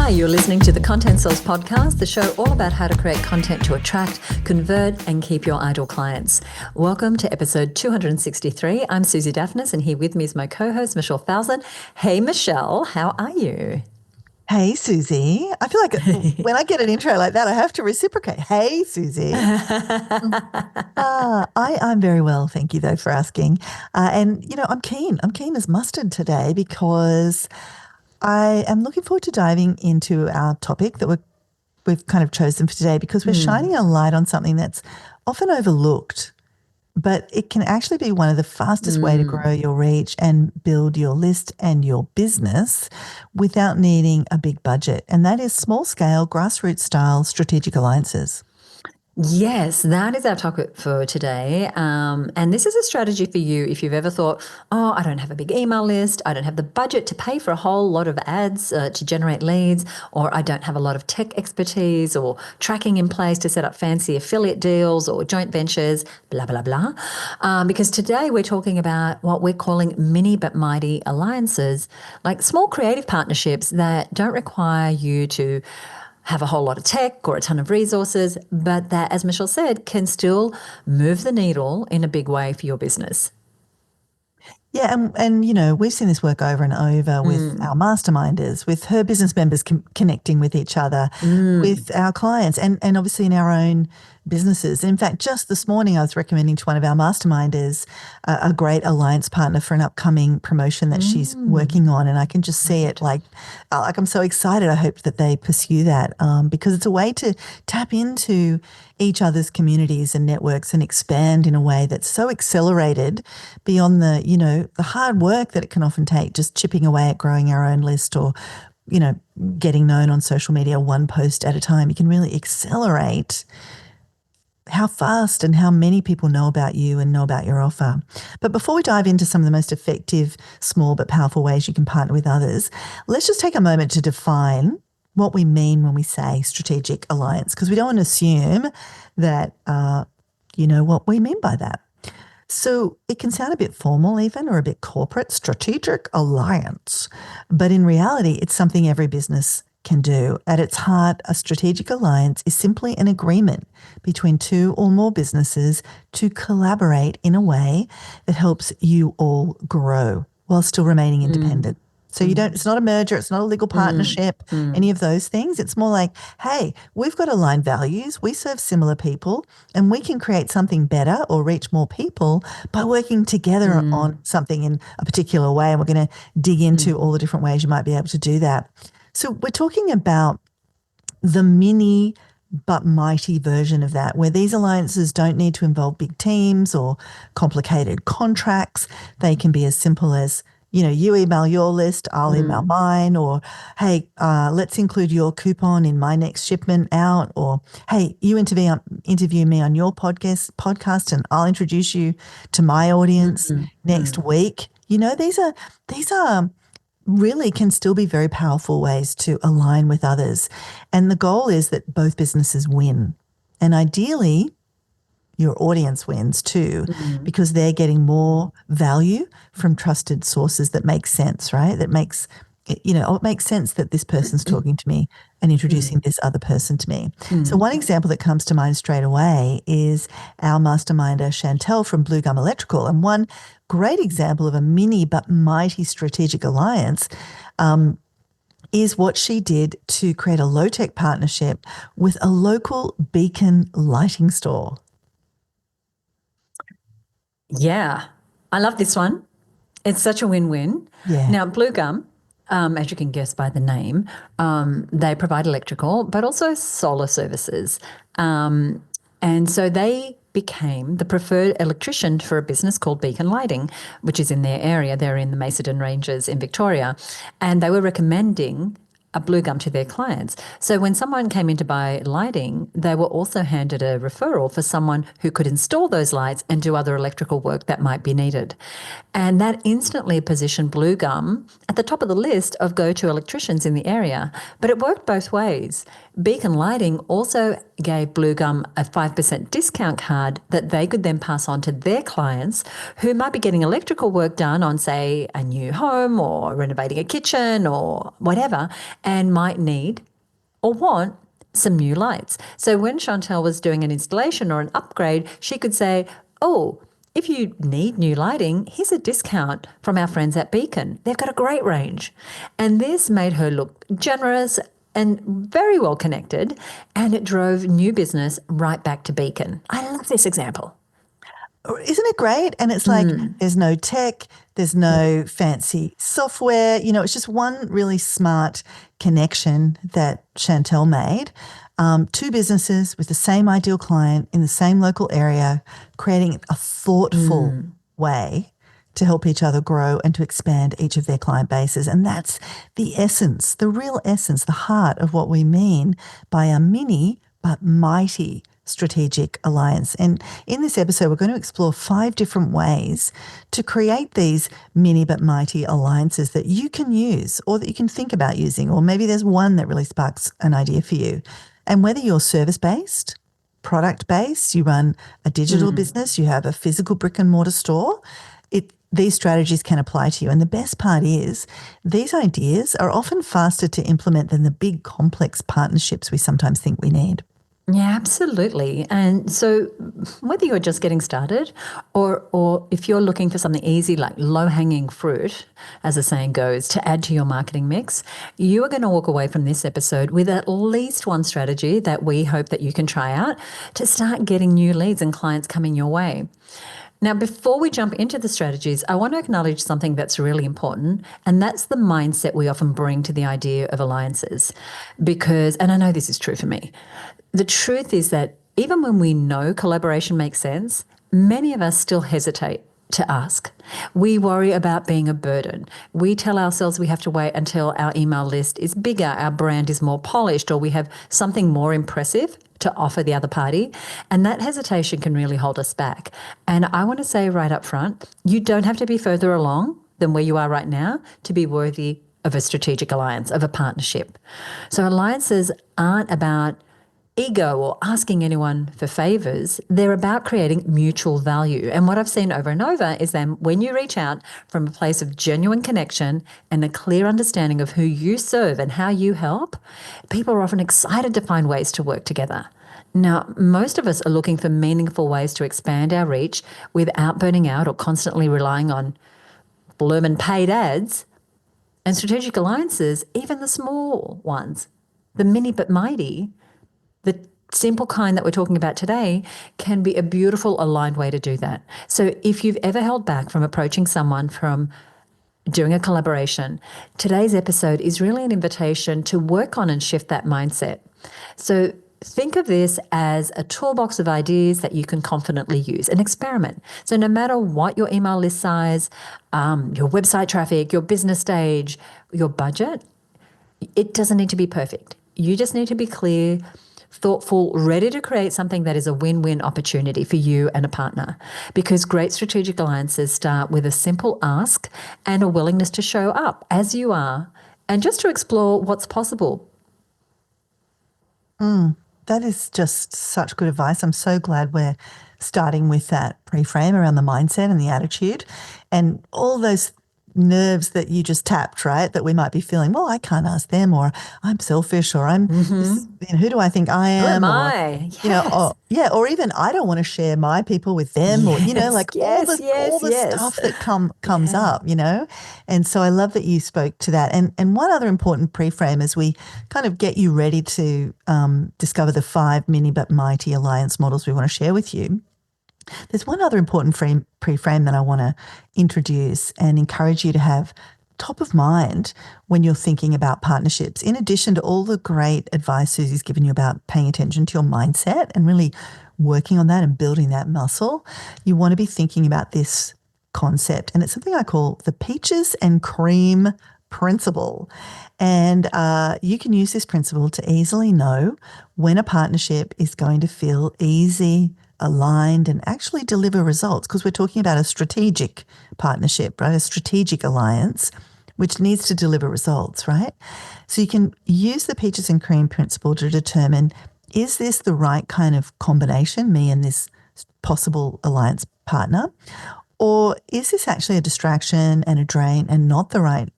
Hi, you're listening to the Content Sales Podcast, the show all about how to create content to attract, convert, and keep your ideal clients. Welcome to episode 263. I'm Susie Daphnis, and here with me is my co-host, Michelle Falzon. Hey, Michelle, how are you? Hey, Susie. I feel like when I get an intro like that, I have to reciprocate. Hey, Susie. I'm very well, thank you, though, for asking. I'm keen. I'm keen as mustard today because I am looking forward to diving into our topic that we've kind of chosen for today because we're shining a light on something that's often overlooked, but it can actually be one of the fastest way to grow your reach and build your list and your business without needing a big budget. And that is small scale, grassroots style strategic alliances. Yes, that is our topic for today. And this is a strategy for you if you've ever thought, oh, I don't have a big email list, I don't have the budget to pay for a whole lot of ads to generate leads, or I don't have a lot of tech expertise or tracking in place to set up fancy affiliate deals or joint ventures, blah, blah, blah. Because today we're talking about what we're calling mini but mighty alliances, like small creative partnerships that don't require you to have a whole lot of tech or a ton of resources, but that, as Michelle said, can still move the needle in a big way for your business. Yeah, and we've seen this work over and over with our masterminders, with her business members connecting with each other, with our clients, and obviously in our own businesses. In fact, just this morning I was recommending to one of our masterminders a great alliance partner for an upcoming promotion that she's working on, and I can just see it like I'm so excited. I hope that they pursue that because it's a way to tap into each other's communities and networks and expand in a way that's so accelerated beyond the hard work that it can often take just chipping away at growing our own list or, getting known on social media one post at a time. You can really accelerate how fast and how many people know about you and know about your offer. But before we dive into some of the most effective, small but powerful ways you can partner with others, let's just take a moment to define what we mean when we say strategic alliance, because we don't want to assume that you know what we mean by that. So it can sound a bit formal even or a bit corporate, strategic alliance, but in reality, it's something every business can do. At its heart, a strategic alliance is simply an agreement between two or more businesses to collaborate in a way that helps you all grow while still remaining independent. So it's not a merger, it's not a legal partnership, any of those things. It's more like, hey, we've got aligned values, we serve similar people, and we can create something better or reach more people by working together on something in a particular way. And we're going to dig into all the different ways you might be able to do that. So we're talking about the mini but mighty version of that, where these alliances don't need to involve big teams or complicated contracts. They can be as simple as, you email your list, I'll email mine, or, hey, let's include your coupon in my next shipment out, or, hey, you interview me on your podcast and I'll introduce you to my audience next week. These are really can still be very powerful ways to align with others. And the goal is that both businesses win. And ideally, your audience wins too, because they're getting more value from trusted sources that make sense, right? That makes, it makes sense that this person's talking to me and introducing this other person to me. So one example that comes to mind straight away is our masterminder, Chantel from Blue Gum Electrical. And one great example of a mini but mighty strategic alliance is what she did to create a low-tech partnership with a local beacon lighting store. Yeah, I love this one. It's such a win-win. Yeah. Now, Blue Gum, as you can guess by the name, they provide electrical but also solar services. And so they became the preferred electrician for a business called Beacon Lighting, which is in their area. They're in the Macedon Ranges in Victoria. And they were recommending a Blue Gum to their clients. So when someone came in to buy lighting, they were also handed a referral for someone who could install those lights and do other electrical work that might be needed. And that instantly positioned Blue Gum at the top of the list of go-to electricians in the area. But it worked both ways Beacon Lighting also gave Blue Gum a 5% discount card that they could then pass on to their clients who might be getting electrical work done on, say, a new home or renovating a kitchen or whatever, and might need or want some new lights. So when Chantel was doing an installation or an upgrade, she could say, oh, if you need new lighting, here's a discount from our friends at Beacon. They've got a great range. And this made her look generous and very well connected, and it drove new business right back to Beacon. I love this example. Isn't it great? And it's like there's no tech, there's no fancy software. It's just one really smart connection that Chantel made. Two businesses with the same ideal client in the same local area, creating a thoughtful way to help each other grow and to expand each of their client bases. And that's the essence, the real essence, the heart of what we mean by a mini but mighty strategic alliance. And in this episode, we're going to explore 5 different ways to create these mini but mighty alliances that you can use or that you can think about using, or maybe there's one that really sparks an idea for you. And whether you're service-based, product-based, you run a digital business, you have a physical brick and mortar store, these strategies can apply to you. And the best part is these ideas are often faster to implement than the big complex partnerships we sometimes think we need. Yeah, absolutely. And so whether you're just getting started or if you're looking for something easy like low-hanging fruit, as the saying goes, to add to your marketing mix, you are going to walk away from this episode with at least one strategy that we hope that you can try out to start getting new leads and clients coming your way. Now, before we jump into the strategies, I want to acknowledge something that's really important, and that's the mindset we often bring to the idea of alliances. Because, and I know this is true for me, the truth is that even when we know collaboration makes sense, many of us still hesitate to ask. We worry about being a burden. We tell ourselves we have to wait until our email list is bigger, our brand is more polished, or we have something more impressive to offer the other party. And that hesitation can really hold us back. And I want to say right up front, you don't have to be further along than where you are right now to be worthy of a strategic alliance, of a partnership. So alliances aren't about ego or asking anyone for favors. They're about creating mutual value. And what I've seen over and over is that when you reach out from a place of genuine connection and a clear understanding of who you serve and how you help, people are often excited to find ways to work together. Now, most of us are looking for meaningful ways to expand our reach without burning out or constantly relying on bloomin' paid ads. And strategic alliances, even the small ones, the mini but mighty, the simple kind that we're talking about today, can be a beautiful aligned way to do that. So if you've ever held back from approaching someone from doing a collaboration, today's episode is really an invitation to work on and shift that mindset. So think of this as a toolbox of ideas that you can confidently use, an experiment. So no matter what your email list size, your website traffic, your business stage, your budget, it doesn't need to be perfect. You just need to be clear, thoughtful, ready to create something that is a win-win opportunity for you and a partner. Because great strategic alliances start with a simple ask and a willingness to show up as you are and just to explore what's possible. That is just such good advice. I'm so glad we're starting with that pre-frame around the mindset and the attitude and all those nerves that you just tapped, right? That we might be feeling, well, I can't ask them, or I'm selfish, or I'm, who do I think I am? Who am or, I? Yes. or even I don't want to share my people with them, or, all the stuff that comes up, And so I love that you spoke to that. And one other important pre-frame as we kind of get you ready to discover the 5 mini but mighty alliance models we want to share with you. There's one other important pre-frame that I want to introduce and encourage you to have top of mind when you're thinking about partnerships. In addition to all the great advice Susie's given you about paying attention to your mindset and really working on that and building that muscle, you want to be thinking about this concept. And it's something I call the peaches and cream principle. And you can use this principle to easily know when a partnership is going to feel easy, aligned, and actually deliver results, because we're talking about a strategic partnership, right? A strategic alliance which needs to deliver results, right? So you can use the peaches and cream principle to determine, is this the right kind of combination, me and this possible alliance partner? Or is this actually a distraction and a drain and not the right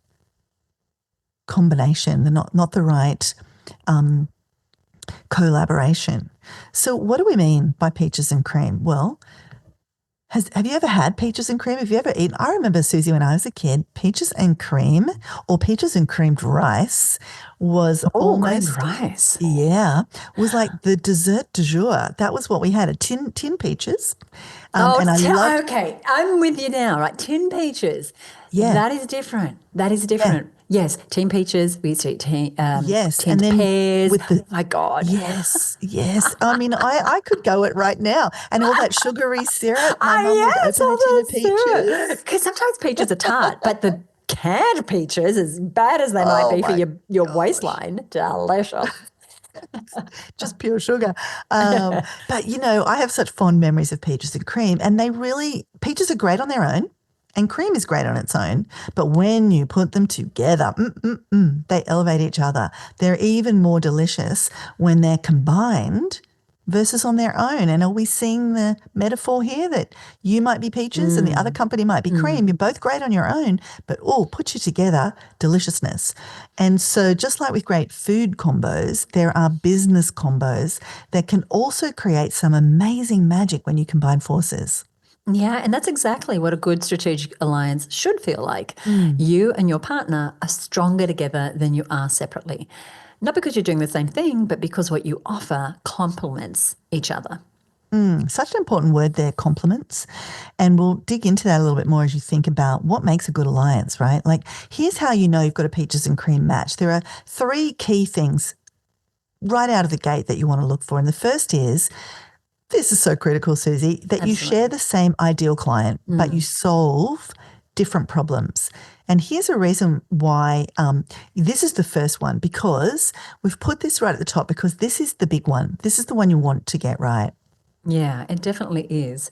combination, not the right collaboration? So what do we mean by peaches and cream? Well, have you ever had peaches and cream? Have you ever eaten? I remember, Susie, when I was a kid, peaches and cream or peaches and creamed rice was almost, creamed rice. Yeah, was like the dessert du jour. That was what we had, a tin peaches. And I loved, okay, I'm with you now, right? Tin peaches. Yeah. That is different. That is different. Yes, tin peaches. We used to eat yes, tinned and then pears. with the, Oh my God. yes. I mean, I could go it right now. And all that sugary syrup, my mum would open a tin of peaches. Because sometimes peaches are tart, but the canned peaches, as bad as they might be for your waistline, delicious. Just pure sugar. But, I have such fond memories of peaches and cream, and peaches are great on their own. And cream is great on its own, but when you put them together, they elevate each other. They're even more delicious when they're combined versus on their own. And are we seeing the metaphor here that you might be peaches and the other company might be cream? You're both great on your own, but put you together, deliciousness. And so just like with great food combos, there are business combos that can also create some amazing magic when you combine forces. Yeah, and that's exactly what a good strategic alliance should feel like. You and your partner are stronger together than you are separately. Not because you're doing the same thing, but because what you offer complements each other. Such an important word there, compliments. And we'll dig into that a little bit more as you think about what makes a good alliance, right? Like, here's how you know you've got a peaches and cream match. There are 3 key things right out of the gate that you want to look for. And the first is, this is so critical, Susie, that Absolutely. you share the same ideal client, but you solve different problems. And here's a reason why this is the first one, because we've put this right at the top, because this is the big one. This is the one you want to get right. Yeah, it definitely is.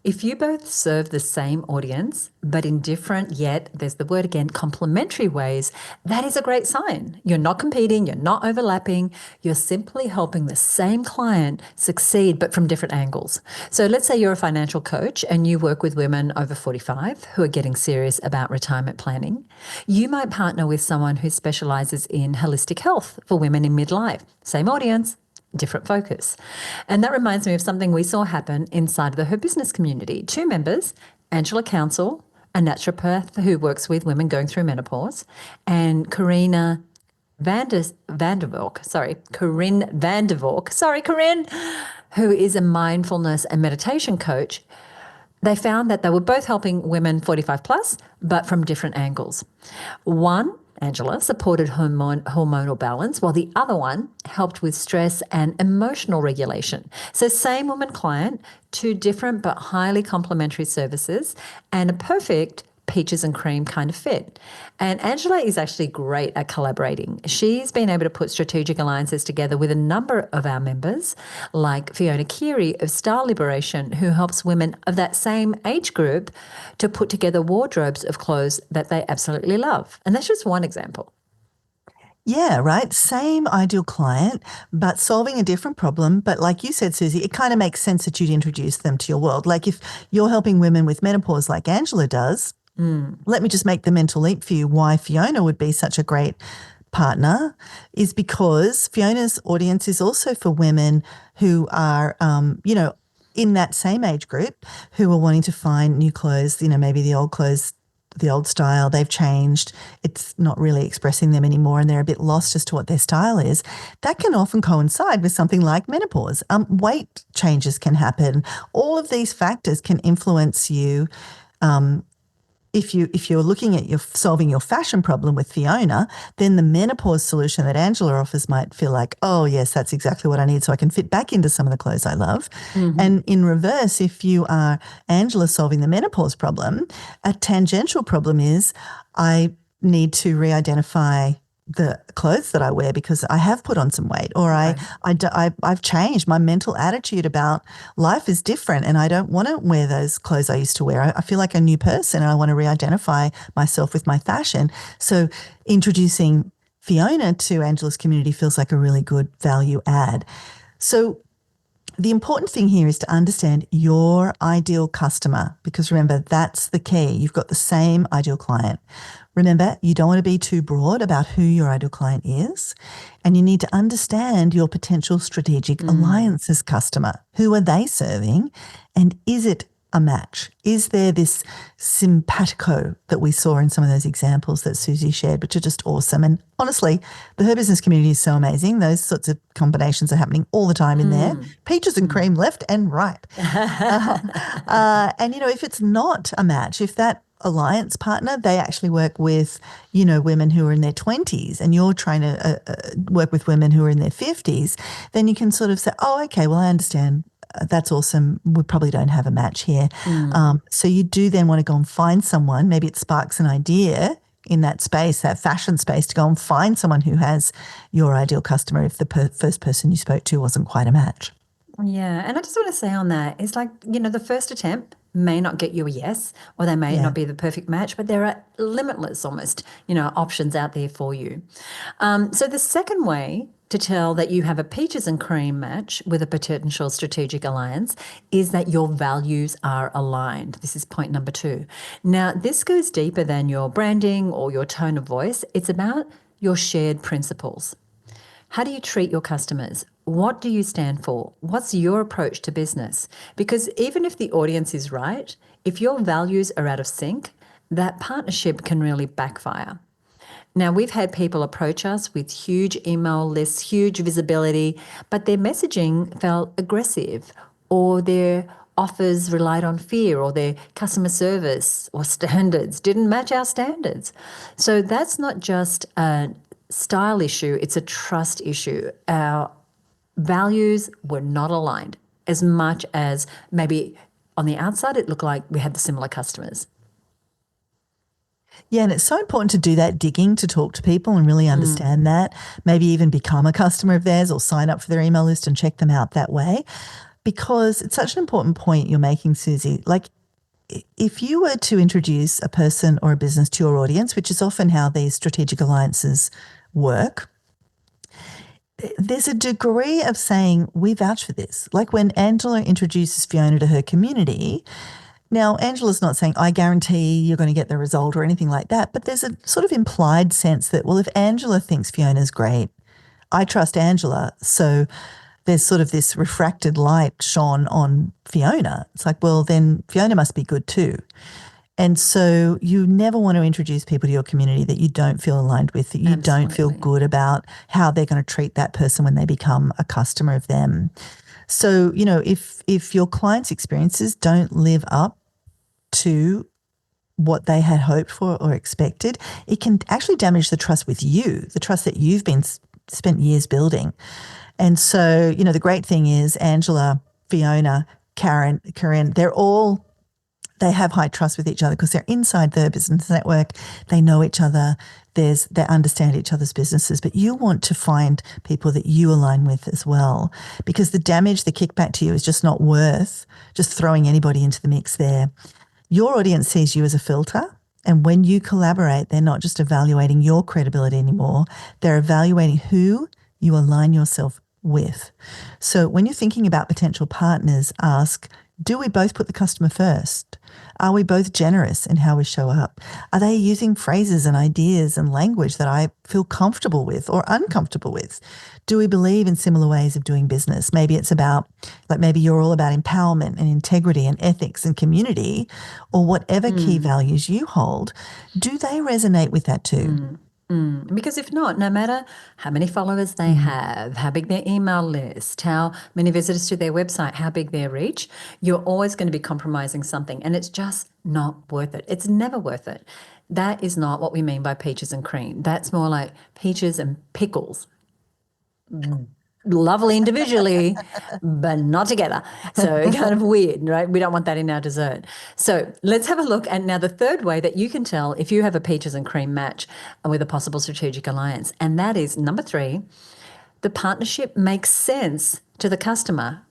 If you both serve the same audience, but in different, yet there's the word again, complementary ways, that is a great sign. You're not competing, you're not overlapping, you're simply helping the same client succeed, but from different angles. So let's say you're a financial coach and you work with women over 45 who are getting serious about retirement planning. You might partner with someone who specializes in holistic health for women in midlife. Same audience, different focus. And that reminds me of something we saw happen inside of the Her Business community. 2 members, Angela Council, a naturopath who works with women going through menopause, and Corinne Vandervork, who is a mindfulness and meditation coach. They found that they were both helping women 45 plus, but from different angles. One, Angela, supported hormonal balance, while the other one helped with stress and emotional regulation. So same woman client, 2 different but highly complementary services, and a perfect peaches and cream kind of fit. And Angela is actually great at collaborating. She's been able to put strategic alliances together with a number of our members, like Fiona Keary of Style Liberation, who helps women of that same age group to put together wardrobes of clothes that they absolutely love. And that's just one example. Yeah, right. Same ideal client, but solving a different problem. But like you said, Susie, it kind of makes sense that you'd introduce them to your world. Like if you're helping women with menopause like Angela does, let me just make the mental leap for you why Fiona would be such a great partner is because Fiona's audience is also for women who are, in that same age group who are wanting to find new clothes, maybe the old clothes, the old style, they've changed. It's not really expressing them anymore and they're a bit lost as to what their style is. That can often coincide with something like menopause. Weight changes can happen. All of these factors can influence you. If you're looking at solving your fashion problem with Fiona, then the menopause solution that Angela offers might feel like, oh, yes, that's exactly what I need so I can fit back into some of the clothes I love. And in reverse, if you are Angela solving the menopause problem, a tangential problem is I need to re-identify the clothes that I wear because I have put on some weight, or Right. I've changed. My mental attitude about life is different, and I don't want to wear those clothes I used to wear. I feel like a new person, and I want to re-identify myself with my fashion. So introducing Fiona to Angela's community feels like a really good value add. So the important thing here is to understand your ideal customer, because remember, that's the key. You've got the same ideal client. Remember, you don't want to be too broad about who your ideal client is, and you need to understand your potential strategic alliances customer. Who are they serving, and is it a match? Is there this simpatico that we saw in some of those examples that Susie shared, which are just awesome? And honestly, the her business community is so amazing. Those sorts of combinations are happening all the time in there. Peaches and cream left and right. And, if it's not a match, if that alliance partner, they actually work with, women who are in their 20s and you're trying to work with women who are in their 50s, then you can sort of say, oh, okay, well, I understand. That's awesome. We probably don't have a match here. So you do then want to go and find someone. Maybe it sparks an idea in that space, that fashion space, to go and find someone who has your ideal customer if the first person you spoke to wasn't quite a match. Yeah. And I just want to say on that, it's like, the first attempt may not get you a yes, or they may Yeah. not be the perfect match, but there are limitless almost, options out there for you. So the second way to tell that you have a peaches and cream match with a potential strategic alliance is that your values are aligned. This is point number 2. Now, this goes deeper than your branding or your tone of voice. It's about your shared principles. How do you treat your customers? What do you stand for? What's your approach to business? Because even if the audience is right, if your values are out of sync, that partnership can really backfire. Now, we've had people approach us with huge email lists, huge visibility, but their messaging felt aggressive, or their offers relied on fear, or their customer service or standards didn't match our standards. So that's not just a style issue, it's a trust issue. Our values were not aligned as much as maybe on the outside it looked like we had the similar customers. Yeah, and it's so important to do that digging to talk to people and really understand that. Maybe even become a customer of theirs or sign up for their email list and check them out that way. Because it's such an important point you're making, Susie. Like, if you were to introduce a person or a business to your audience, which is often how these strategic alliances work, there's a degree of saying, we vouch for this. Like when Angela introduces Fiona to her community, now, Angela's not saying, I guarantee you're going to get the result or anything like that, but there's a sort of implied sense that, well, if Angela thinks Fiona's great, I trust Angela. So there's sort of this refracted light shone on Fiona. It's like, well, then Fiona must be good too. And so you never want to introduce people to your community that you don't feel aligned with, that you don't feel Absolutely. good about how they're going to treat that person when they become a customer of them. So, if your clients' experiences don't live up to what they had hoped for or expected, it can actually damage the trust with you, the trust that you've been spent years building. And so, the great thing is Angela, Fiona, Karen, Corinne, they have high trust with each other because they're inside the business network. They know each other. They understand each other's businesses. But you want to find people that you align with as well, because the damage, the kickback to you is just not worth just throwing anybody into the mix there. Your audience sees you as a filter. And when you collaborate, they're not just evaluating your credibility anymore. They're evaluating who you align yourself with. So when you're thinking about potential partners, ask, do we both put the customer first? Are we both generous in how we show up? Are they using phrases and ideas and language that I feel comfortable with or uncomfortable with? Do we believe in similar ways of doing business? Maybe it's about, like, maybe you're all about empowerment and integrity and ethics and community, or whatever key values you hold. Do they resonate with that too? Because if not, no matter how many followers they have, how big their email list, how many visitors to their website, how big their reach, you're always going to be compromising something, and it's just not worth it. It's never worth it. That is not what we mean by peaches and cream. That's more like peaches and pickles. lovely individually, but not together. So kind of weird, right? We don't want that in our dessert. So let's have a look at now the third way that you can tell if you have a peaches and cream match with a possible strategic alliance. And that is number 3, the partnership makes sense to the customer.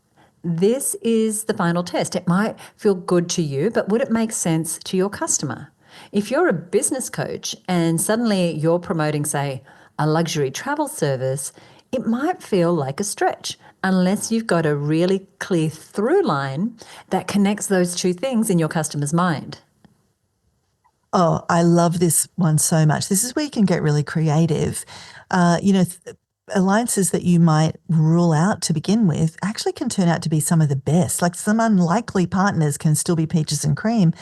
This is the final test. It might feel good to you, but would it make sense to your customer? If you're a business coach and suddenly you're promoting, say, a luxury travel service, it might feel like a stretch unless you've got a really clear through line that connects those two things in your customer's mind. Oh, I love this one so much. This is where you can get really creative. Alliances that you might rule out to begin with actually can turn out to be some of the best. Like some unlikely partners can still be peaches and cream.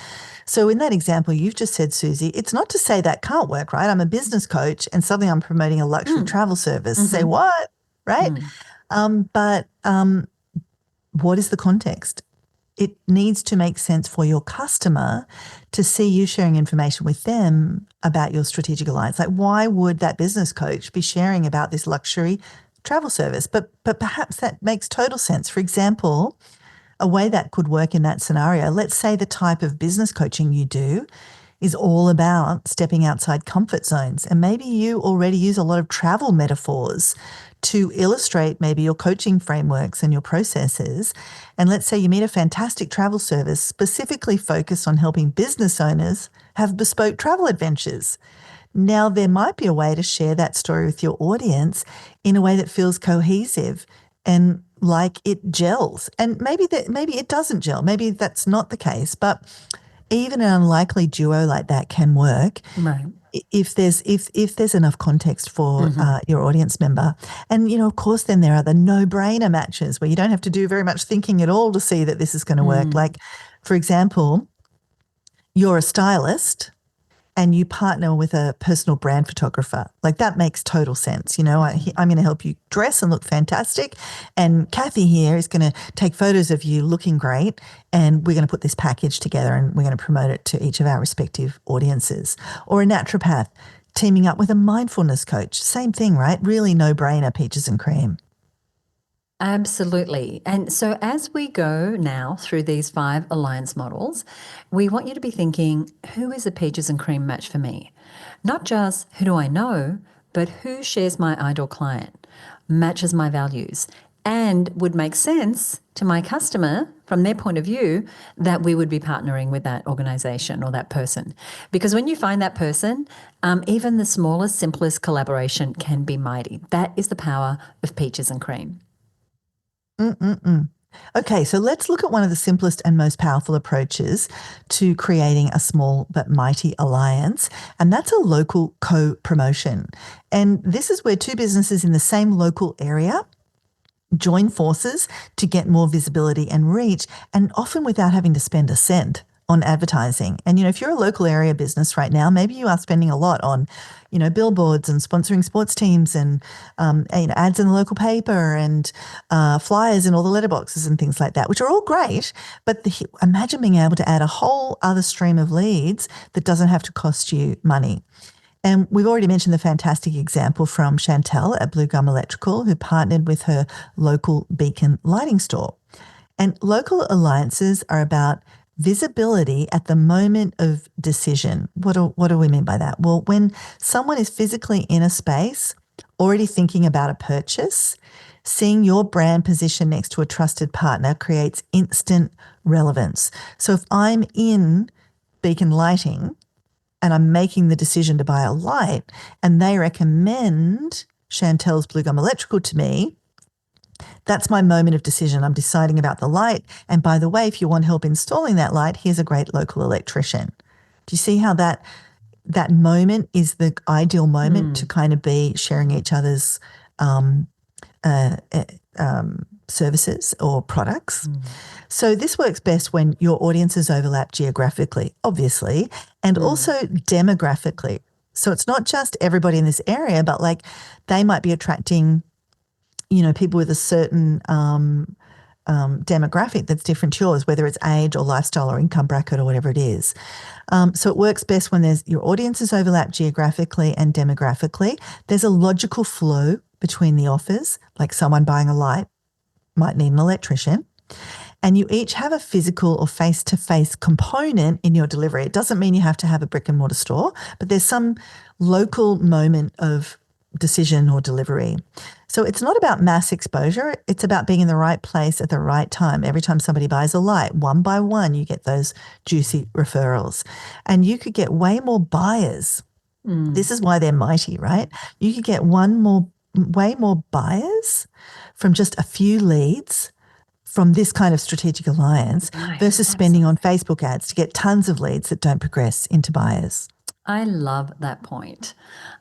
So in that example you've just said, Susie, it's not to say that can't work, right? I'm a business coach and suddenly I'm promoting a luxury travel service. Say what, right? But what is the context? It needs to make sense for your customer to see you sharing information with them about your strategic alliance. Like, why would that business coach be sharing about this luxury travel service? But perhaps that makes total sense. For example, a way that could work in that scenario, let's say the type of business coaching you do is all about stepping outside comfort zones. And maybe you already use a lot of travel metaphors to illustrate maybe your coaching frameworks and your processes. And let's say you meet a fantastic travel service specifically focused on helping business owners have bespoke travel adventures. Now, there might be a way to share that story with your audience in a way that feels cohesive and like it gels. And maybe it doesn't gel. Maybe that's not the case. But even an unlikely duo like that can work. Right. If there's enough context for your audience member. And, of course, then there are the no-brainer matches where you don't have to do very much thinking at all to see that this is going to work. Like, for example, you're a stylist and you partner with a personal brand photographer. Like, that makes total sense. I'm going to help you dress and look fantastic. And Kathy here is going to take photos of you looking great. And we're going to put this package together and we're going to promote it to each of our respective audiences. Or a naturopath teaming up with a mindfulness coach. Same thing, right? Really no-brainer, peaches and cream. Absolutely. And so as we go now through these 5 alliance models, we want you to be thinking, who is a peaches and cream match for me? Not just who do I know, but who shares my ideal client, matches my values, and would make sense to my customer from their point of view that we would be partnering with that organization or that person. Because when you find that person, even the smallest, simplest collaboration can be mighty. That is the power of peaches and cream. Okay, so let's look at one of the simplest and most powerful approaches to creating a small but mighty alliance, and that's a local co-promotion. And this is where 2 businesses in the same local area join forces to get more visibility and reach, and often without having to spend a cent on advertising. And, if you're a local area business right now, maybe you are spending a lot on, billboards and sponsoring sports teams and ads in the local paper and flyers in all the letterboxes and things like that, which are all great. But imagine being able to add a whole other stream of leads that doesn't have to cost you money. And we've already mentioned the fantastic example from Chantel at Blue Gum Electrical, who partnered with her local Beacon lighting store. And local alliances are about visibility at the moment of decision. What do we mean by that? Well, when someone is physically in a space, already thinking about a purchase, seeing your brand position next to a trusted partner creates instant relevance. So if I'm in Beacon Lighting and I'm making the decision to buy a light and they recommend Chantel's Blue Gum Electrical to me, that's my moment of decision. I'm deciding about the light. And by the way, if you want help installing that light, here's a great local electrician. Do you see how that moment is the ideal moment to kind of be sharing each other's services or products? So this works best when your audiences overlap geographically, obviously, and also demographically. So it's not just everybody in this area, but like they might be attracting people with a certain demographic that's different to yours, whether it's age or lifestyle or income bracket or whatever it is. So it works best when your audiences overlap geographically and demographically. There's a logical flow between the offers, like someone buying a light might need an electrician. And you each have a physical or face-to-face component in your delivery. It doesn't mean you have to have a brick and mortar store, but there's some local moment of decision or delivery. So it's not about mass exposure. It's about being in the right place at the right time. Every time somebody buys a light, one by one, you get those juicy referrals. And you could get way more buyers. This is why they're mighty, right? You could get way more buyers from just a few leads from this kind of strategic alliance versus spending on Facebook ads to get tons of leads that don't progress into buyers. I love that point.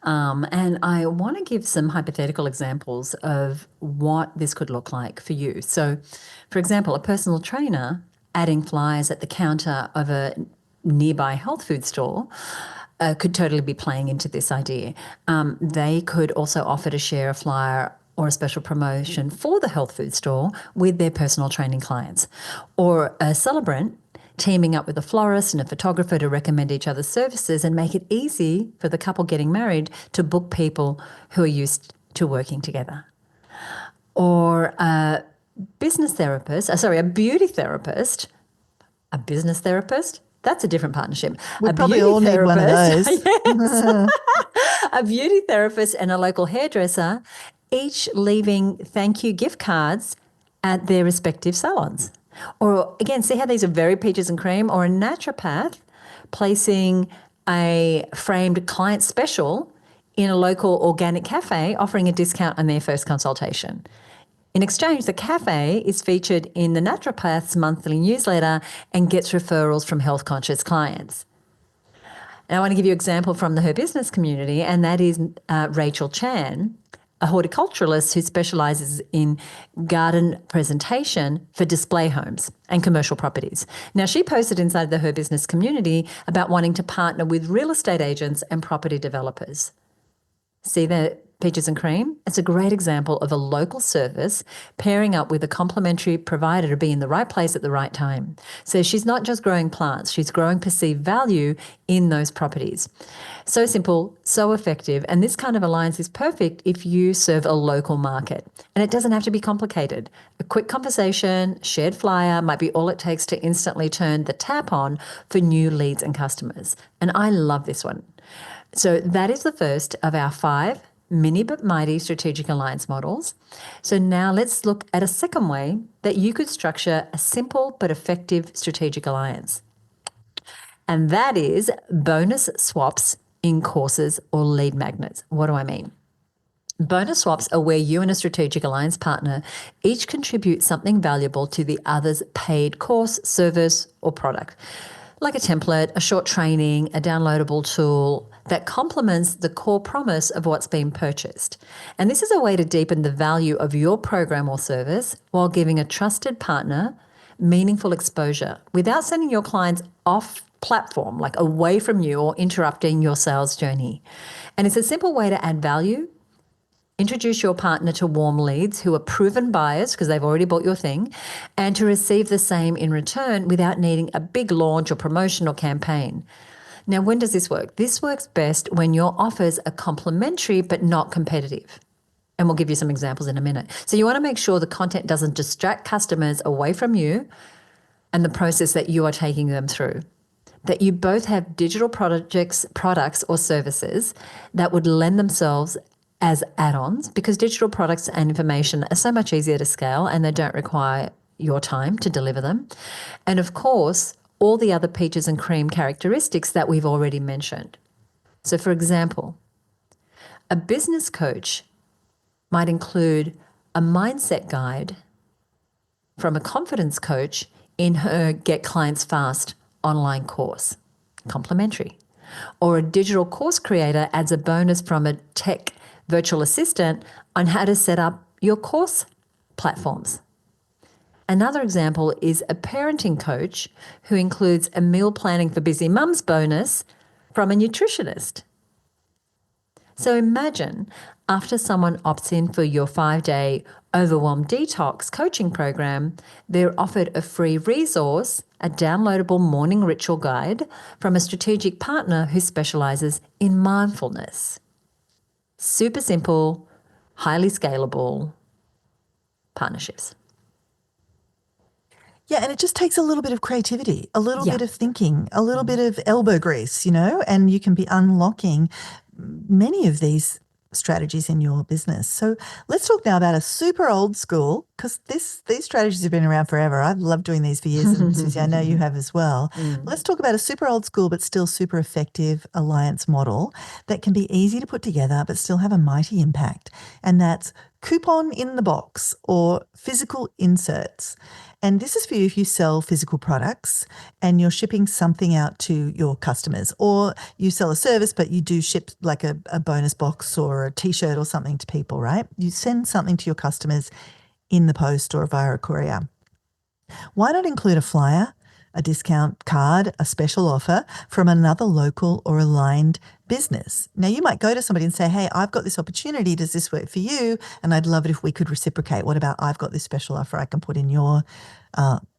And I want to give some hypothetical examples of what this could look like for you. So, for example, a personal trainer adding flyers at the counter of a nearby health food store could totally be playing into this idea. They could also offer to share a flyer or a special promotion for the health food store with their personal training clients. Or a celebrant teaming up with a florist and a photographer to recommend each other's services and make it easy for the couple getting married to book people who are used to working together. Or a beauty therapist, a business therapist. That's a different partnership. We probably all need one of those. Yes. A beauty therapist and a local hairdresser, each leaving thank you gift cards at their respective salons. Or again, see how these are very peaches and cream. Or a naturopath placing a framed client special in a local organic cafe, offering a discount on their first consultation. In exchange, the cafe is featured in the naturopath's monthly newsletter and gets referrals from health-conscious clients. And I want to give you an example from Her Business community, and that is Rachel Chan, a horticulturalist who specialises in garden presentation for display homes and commercial properties. Now, she posted inside the Her Business community about wanting to partner with real estate agents and property developers. See the peaches and cream? It's a great example of a local service pairing up with a complementary provider to be in the right place at the right time. So she's not just growing plants, she's growing perceived value in those properties. So simple, so effective, and this kind of alliance is perfect if you serve a local market. And it doesn't have to be complicated. A quick conversation, shared flyer might be all it takes to instantly turn the tap on for new leads and customers. And I love this one. So that is the first of our 5 mini but mighty strategic alliance models. So now let's look at a second way that you could structure a simple but effective strategic alliance. And that is bonus swaps in courses or lead magnets. What do I mean? Bonus swaps are where you and a strategic alliance partner each contribute something valuable to the other's paid course, service, or product, like a template, a short training, a downloadable tool that complements the core promise of what's been purchased. And this is a way to deepen the value of your program or service while giving a trusted partner meaningful exposure without sending your clients off platform, like away from you or interrupting your sales journey. And it's a simple way to add value. Introduce your partner to warm leads who are proven buyers because they've already bought your thing, and to receive the same in return without needing a big launch or promotion or campaign. Now, when does this work? This works best when your offers are complementary but not competitive. And we'll give you some examples in a minute. So you want to make sure the content doesn't distract customers away from you and the process that you are taking them through. That you both have digital products or services that would lend themselves as add-ons, because digital products and information are so much easier to scale and they don't require your time to deliver them. And of course, all the other peaches and cream characteristics that we've already mentioned. So for example, a business coach might include a mindset guide from a confidence coach in her Get Clients Fast online course, complimentary. Or a digital course creator adds a bonus from a tech virtual assistant on how to set up your course platforms. Another example is a parenting coach who includes a meal planning for busy mums bonus from a nutritionist. So imagine after someone opts in for your 5-day overwhelm detox coaching program, they're offered a free resource, a downloadable morning ritual guide from a strategic partner who specializes in mindfulness. Super simple, highly scalable partnerships. Yeah, and it just takes a little bit of creativity, a little Yeah. bit of thinking, a little bit of elbow grease, and you can be unlocking many of these strategies in your business. So let's talk now about a super old school, because these strategies have been around forever. I've loved doing these for years, and Susie, I know you have as well. Let's talk about a super old school but still super effective alliance model that can be easy to put together but still have a mighty impact. And that's coupon in the box or physical inserts. And this is for you if you sell physical products and you're shipping something out to your customers, or you sell a service, but you do ship like a bonus box or a t-shirt or something to people, right? You send something to your customers in the post or via a courier. Why not include a flyer, a discount card, a special offer from another local or aligned business? Now, you might go to somebody and say, hey, I've got this opportunity. Does this work for you? And I'd love it if we could reciprocate. What about I've got this special offer I can put in your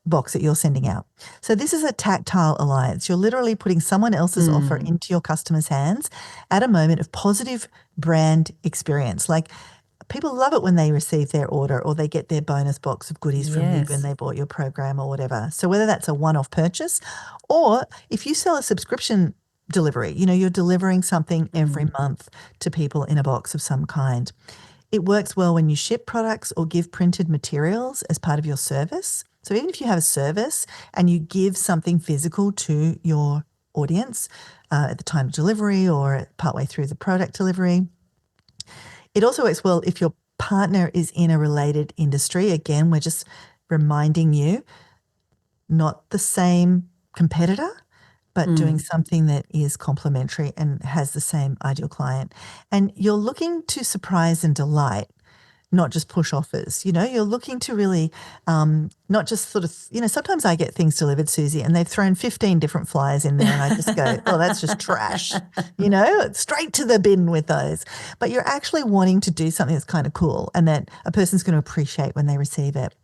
box that you're sending out? So this is a tactile alliance. You're literally putting someone else's offer into your customer's hands at a moment of positive brand experience. Like, people love it when they receive their order or they get their bonus box of goodies from you when Yes. they bought your program or whatever. So whether that's a one-off purchase or if you sell a subscription delivery, you're delivering something every month to people in a box of some kind. It works well when you ship products or give printed materials as part of your service. So even if you have a service and you give something physical to your audience at the time of delivery or partway through the product delivery. It also works well if your partner is in a related industry. Again, we're just reminding you, not the same competitor, but doing something that is complementary and has the same ideal client. And you're looking to surprise and delight, not just push offers. You're looking to really not just sort of, sometimes I get things delivered, Susie, and they've thrown 15 different flyers in there and I just go, oh, that's just trash, straight to the bin with those. But you're actually wanting to do something that's kind of cool and that a person's going to appreciate when they receive it.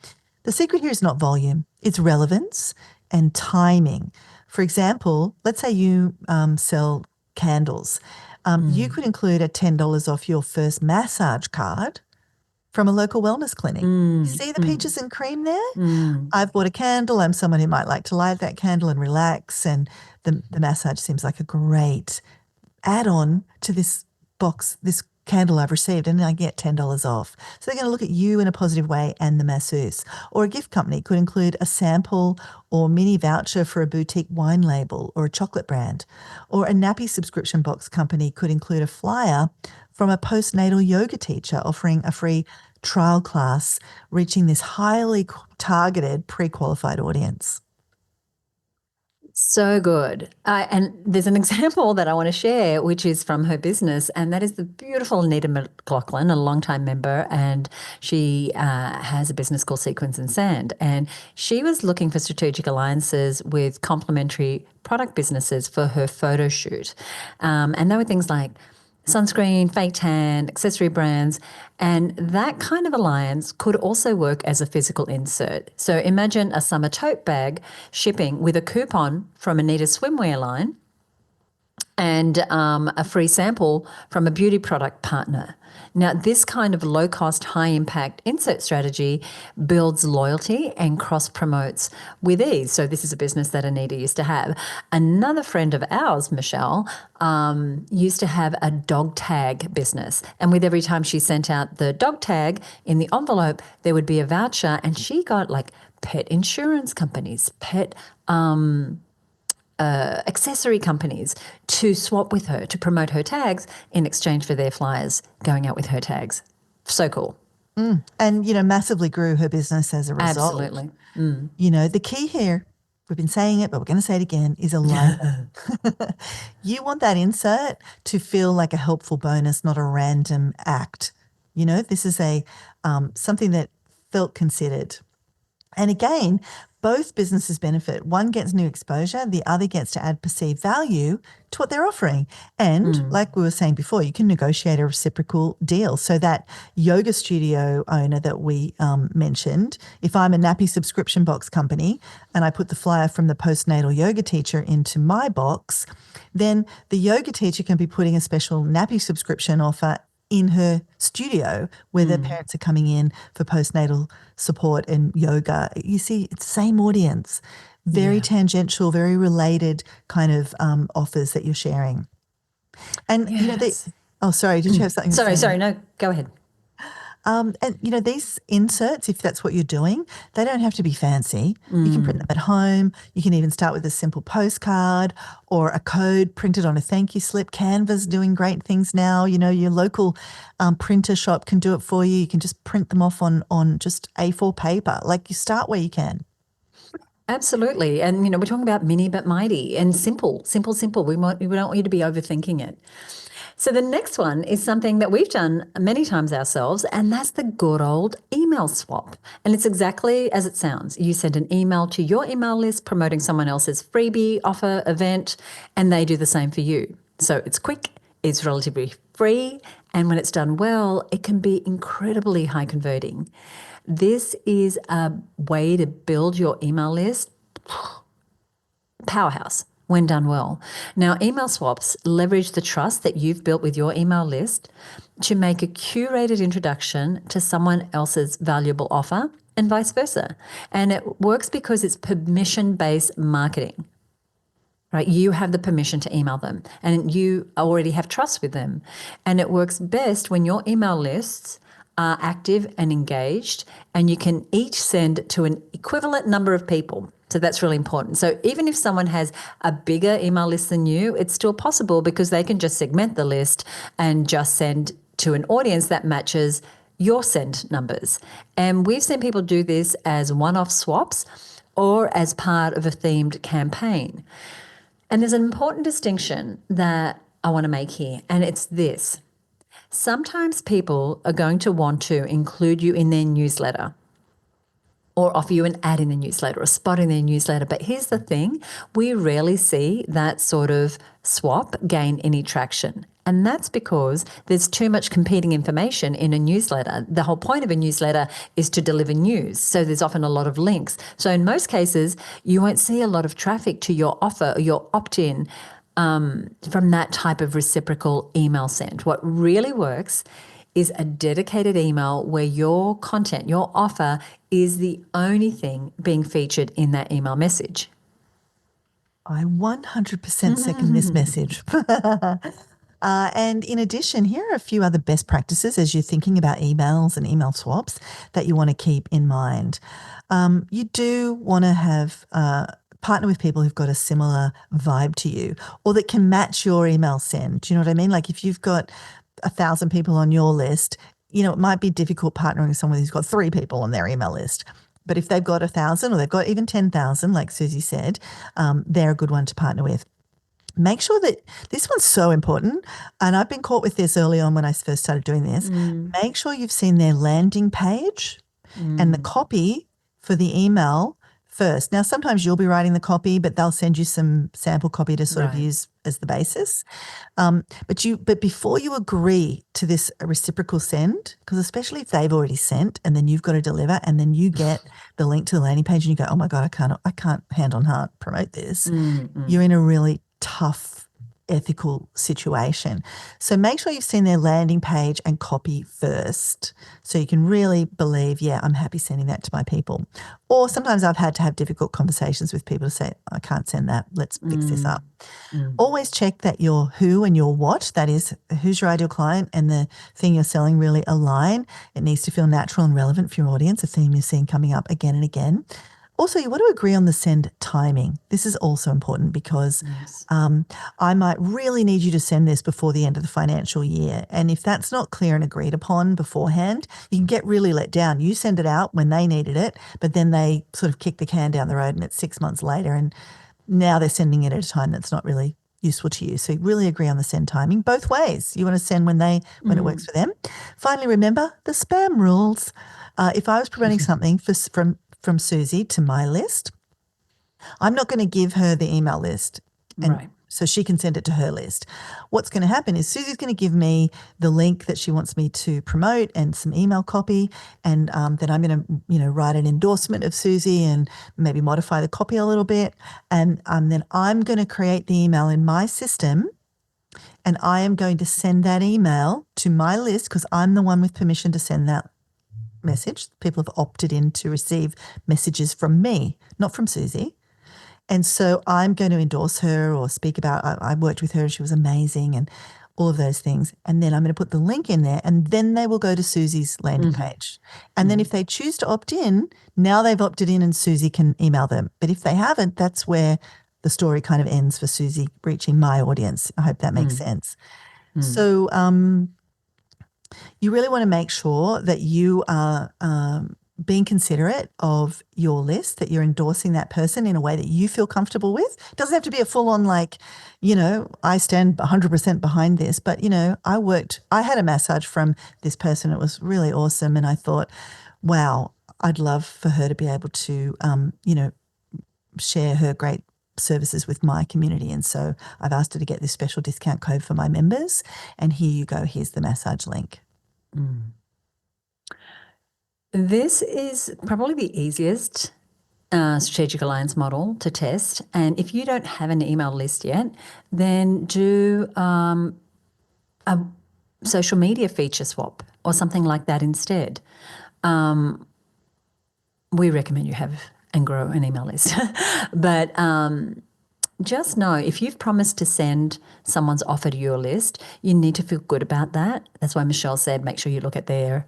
The secret here is not volume, it's relevance and timing. For example, let's say you sell candles. You could include a $10 off your first massage card from a local wellness clinic. You see the peaches and cream there? I've bought a candle. I'm someone who might like to light that candle and relax. And the massage seems like a great add-on to this box, this candle I've received, and I get $10 off. So they're going to look at you in a positive way and the masseuse. Or a gift company could include a sample or mini voucher for a boutique wine label or a chocolate brand. Or a nappy subscription box company could include a flyer from a postnatal yoga teacher offering a free trial class, reaching this highly targeted pre-qualified audience. So good. And there's an example that I want to share, which is from her business, and that is the beautiful Anita McLaughlin, a longtime member, and she has a business called Sequins and Sand. And she was looking for strategic alliances with complementary product businesses for her photo shoot. And there were things like sunscreen, fake tan, accessory brands, and that kind of alliance could also work as a physical insert. So imagine a summer tote bag shipping with a coupon from Anita's swimwear line and a free sample from a beauty product partner. Now, this kind of low-cost, high-impact insert strategy builds loyalty and cross-promotes with ease. So this is a business that Anita used to have. Another friend of ours, Michelle, used to have a dog tag business. And with every time she sent out the dog tag in the envelope, there would be a voucher, and she got like pet insurance companies, pet accessory companies to swap with her to promote her tags in exchange for their flyers going out with her tags. So cool. And, massively grew her business as a result. Absolutely. The key here, we've been saying it, but we're going to say it again, is alignment. You want that insert to feel like a helpful bonus, not a random act. This is a something that felt considered. And again, both businesses benefit. One gets new exposure, the other gets to add perceived value to what they're offering. And like we were saying before, you can negotiate a reciprocal deal. So that yoga studio owner that we mentioned, if I'm a nappy subscription box company and I put the flyer from the postnatal yoga teacher into my box, then the yoga teacher can be putting a special nappy subscription offer in her studio where their parents are coming in for postnatal support and yoga. You see, it's the same audience, very tangential, very related kind of offers that you're sharing. And, sorry, did you have something to say? Sorry, no, go ahead. And, these inserts, if that's what you're doing, they don't have to be fancy. You can print them at home. You can even start with a simple postcard or a code printed on a thank you slip. Canva's doing great things now. Your local printer shop can do it for you. You can just print them off on just A4 paper. Like, you start where you can. Absolutely. And, we're talking about mini but mighty and simple. We don't want you to be overthinking it. So the next one is something that we've done many times ourselves, and that's the good old email swap. And it's exactly as it sounds. You send an email to your email list promoting someone else's freebie, offer, event, and they do the same for you. So it's quick, it's relatively free, and when it's done well, it can be incredibly high converting. This is a way to build your email list. Powerhouse when done well. Now, email swaps leverage the trust that you've built with your email list to make a curated introduction to someone else's valuable offer and vice versa. And it works because it's permission-based marketing, right? You have the permission to email them and you already have trust with them. And it works best when your email lists are active and engaged, and you can each send to an equivalent number of people. So that's really important. So even if someone has a bigger email list than you, it's still possible because they can just segment the list and just send to an audience that matches your send numbers. And we've seen people do this as one-off swaps or as part of a themed campaign. And there's an important distinction that I want to make here, and it's this. Sometimes people are going to want to include you in their newsletter or offer you an ad in the newsletter or a spot in their newsletter. But here's the thing, we rarely see that sort of swap gain any traction. And that's because there's too much competing information in a newsletter. The whole point of a newsletter is to deliver news. So there's often a lot of links. So in most cases, you won't see a lot of traffic to your offer or your opt-in from that type of reciprocal email send. What really works is a dedicated email where your content, your offer is the only thing being featured in that email message. I 100% second this message. And in addition, here are a few other best practices as you're thinking about emails and email swaps that you want to keep in mind. You do want to have partner with people who've got a similar vibe to you or that can match your email send. Do you know what I mean? Like if you've got 1,000 people on your list, it might be difficult partnering with someone who's got 3 people on their email list. But if they've got 1,000 or they've got even 10,000, like Susie said, they're a good one to partner with. Make sure that this one's so important, and I've been caught with this early on when I first started doing this. Make sure you've seen their landing page and the copy for the email first. Now, sometimes you'll be writing the copy, but they'll send you some sample copy to sort of use as the basis. But before you agree to this reciprocal send, because especially if they've already sent and then you've got to deliver and then you get the link to the landing page and you go, oh my God, I can't hand on heart promote this. You're in a really tough ethical situation. So make sure you've seen their landing page and copy first so you can really believe, yeah, I'm happy sending that to my people. Or sometimes I've had to have difficult conversations with people to say, I can't send that, let's fix this up. Always check that your who and your what, that is, who's your ideal client and the thing you're selling really align. It needs to feel natural and relevant for your audience, a theme you're seeing coming up again and again. Also, you want to agree on the send timing. This is also important because I might really need you to send this before the end of the financial year. And if that's not clear and agreed upon beforehand, you can get really let down. You send it out when they needed it, but then they sort of kick the can down the road and it's 6 months later and now they're sending it at a time that's not really useful to you. So really agree on the send timing both ways. You want to send when it works for them. Finally, remember the spam rules. If I was promoting something from Susie to my list. I'm not going to give her the email list, and Right. so she can send it to her list. What's going to happen is Susie's going to give me the link that she wants me to promote and some email copy, and then I'm going to write an endorsement of Susie and maybe modify the copy a little bit, and then I'm going to create the email in my system, and I am going to send that email to my list because I'm the one with permission to send that message. People have opted in to receive messages from me, not from Susie. And so I'm going to endorse her or speak about, I worked with her, she was amazing, and all of those things. And then I'm going to put the link in there, and then they will go to Susie's landing page. And then if they choose to opt in, now they've opted in and Susie can email them. But if they haven't, that's where the story kind of ends for Susie reaching my audience. I hope that makes sense. So you really want to make sure that you are being considerate of your list, that you're endorsing that person in a way that you feel comfortable with. It doesn't have to be a full-on I stand 100% behind this, but, I had a massage from this person. It was really awesome. And I thought, wow, I'd love for her to be able to, share her great services with my community. And so I've asked her to get this special discount code for my members. And here you go. Here's the massage link. This is probably the easiest strategic alliance model to test. And if you don't have an email list yet, then do a social media feature swap or something like that instead. We recommend you have and grow an email list. But just know if you've promised to send someone's offer to your list, you need to feel good about that. That's why Michelle said make sure you look at their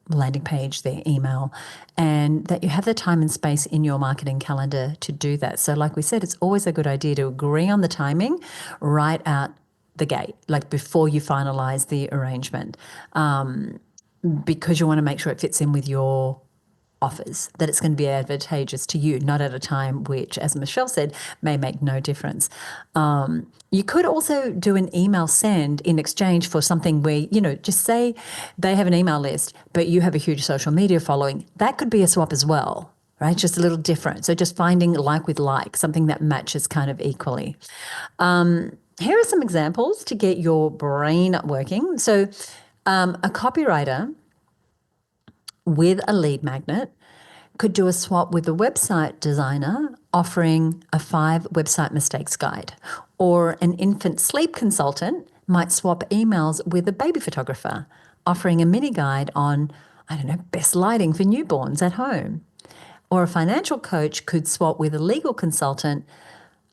landing page, their email, and that you have the time and space in your marketing calendar to do that. So like we said, it's always a good idea to agree on the timing right out the gate, like before you finalize the arrangement, because you want to make sure it fits in with your offers, that it's going to be advantageous to you, not at a time which, as Michelle said, may make no difference. You could also do an email send in exchange for something where, just say they have an email list, but you have a huge social media following. That could be a swap as well, right? Just a little different. So just finding like with like, something that matches kind of equally. Here are some examples to get your brain working. So a copywriter with a lead magnet could do a swap with a website designer offering a 5 website mistakes guide, or an infant sleep consultant might swap emails with a baby photographer offering a mini guide on, best lighting for newborns at home, or a financial coach could swap with a legal consultant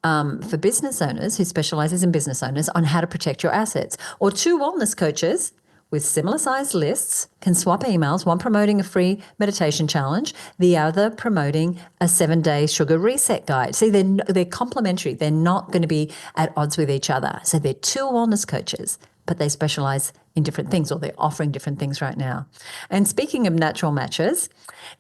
for business owners who specializes in business owners on how to protect your assets, or 2 wellness coaches with similar sized lists can swap emails, one promoting a free meditation challenge, the other promoting a 7-day sugar reset guide. See, they're complementary. They're not going to be at odds with each other. So they're 2 wellness coaches, but they specialize in different things, or they're offering different things right now. And speaking of natural matches,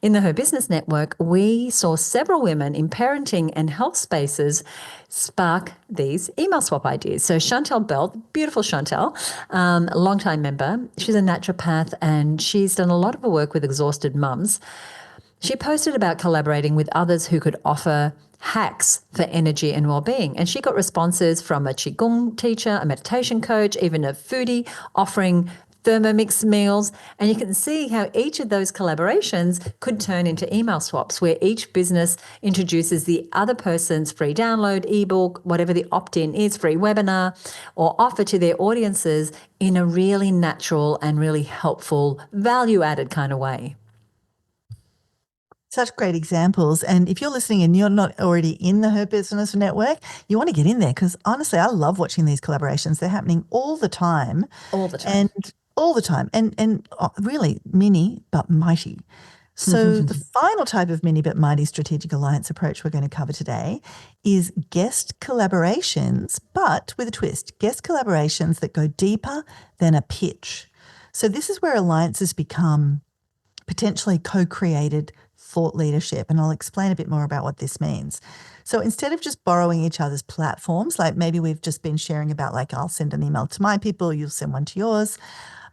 in the Her Business Network, we saw several women in parenting and health spaces spark these email swap ideas. So Chantel Belt, beautiful Chantel, a longtime member, she's a naturopath and she's done a lot of her work with exhausted mums. She posted about collaborating with others who could offer hacks for energy and well-being. And she got responses from a Qigong teacher, a meditation coach, even a foodie offering Thermomix meals. And you can see how each of those collaborations could turn into email swaps where each business introduces the other person's free download, ebook, whatever the opt-in is, free webinar, or offer to their audiences in a really natural and really helpful, value-added kind of way. Such great examples. And if you're listening and you're not already in the Her Business Network, you want to get in there because honestly, I love watching these collaborations. They're happening all the time. All the time. And really mini but mighty. So the final type of mini but mighty strategic alliance approach we're going to cover today is guest collaborations, but with a twist, guest collaborations that go deeper than a pitch. So this is where alliances become potentially co-created thought leadership. And I'll explain a bit more about what this means. So instead of just borrowing each other's platforms, like maybe we've just been sharing about like I'll send an email to my people, you'll send one to yours.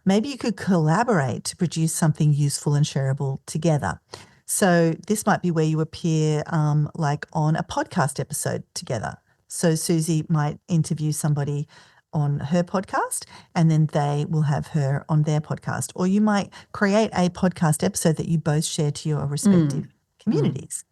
Maybe you could collaborate to produce something useful and shareable together. So this might be where you appear like on a podcast episode together. So Susie might interview somebody on her podcast and then they will have her on their podcast. Or you might create a podcast episode that you both share to your respective communities.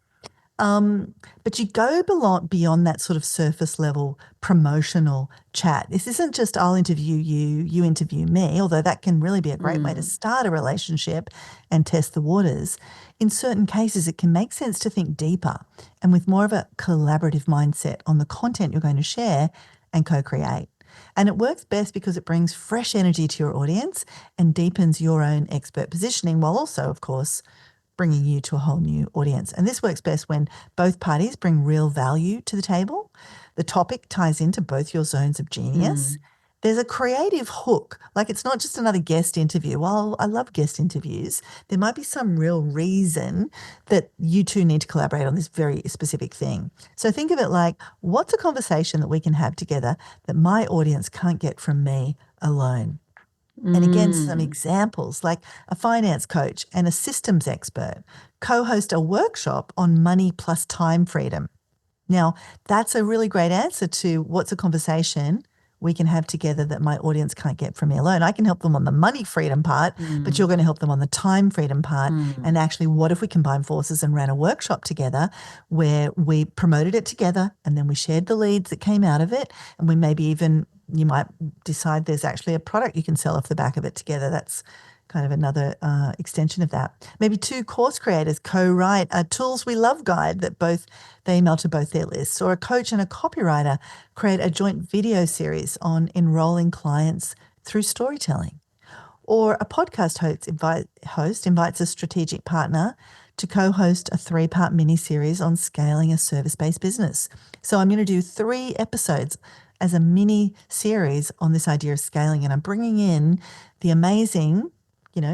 But you go beyond that sort of surface level promotional chat. This isn't just I'll interview you, you interview me, although that can really be a great way to start a relationship and test the waters. In certain cases, it can make sense to think deeper and with more of a collaborative mindset on the content you're going to share and co-create. And it works best because it brings fresh energy to your audience and deepens your own expert positioning while also, of course, bringing you to a whole new audience. And this works best when both parties bring real value to the table. The topic ties into both your zones of genius. There's a creative hook. Like it's not just another guest interview. While I love guest interviews, there might be some real reason that you two need to collaborate on this very specific thing. So think of it like, what's a conversation that we can have together that my audience can't get from me alone? And again, some examples like a finance coach and a systems expert co-host a workshop on money plus time freedom. Now, that's a really great answer to what's a conversation we can have together that my audience can't get from me alone. I can help them on the money freedom part, but you're going to help them on the time freedom part. And actually, what if we combined forces and ran a workshop together where we promoted it together and then we shared the leads that came out of it, and we maybe even you might decide there's actually a product you can sell off the back of it together. That's kind of another extension of that. Maybe two course creators co-write a Tools We Love guide that they email to both their lists, or a coach and a copywriter create a joint video series on enrolling clients through storytelling. Or a podcast host invites a strategic partner to co-host a 3-part mini-series on scaling a service-based business. So I'm going to do 3 episodes as a mini series on this idea of scaling. And I'm bringing in the amazing,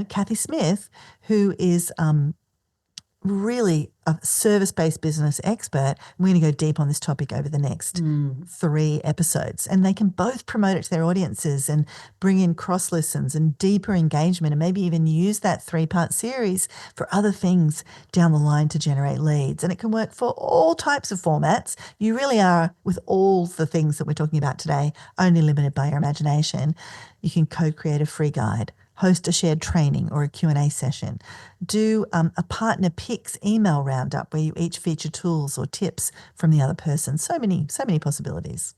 Kathy Smith, who is really a service-based business expert. We're going to go deep on this topic over the next 3 episodes. And they can both promote it to their audiences and bring in cross-listens and deeper engagement, and maybe even use that 3-part series for other things down the line to generate leads. And it can work for all types of formats. You really are, with all the things that we're talking about today, only limited by your imagination. You can co-create a free guide, host a shared training or a Q&A session, do a partner picks email roundup where you each feature tools or tips from the other person. So many possibilities.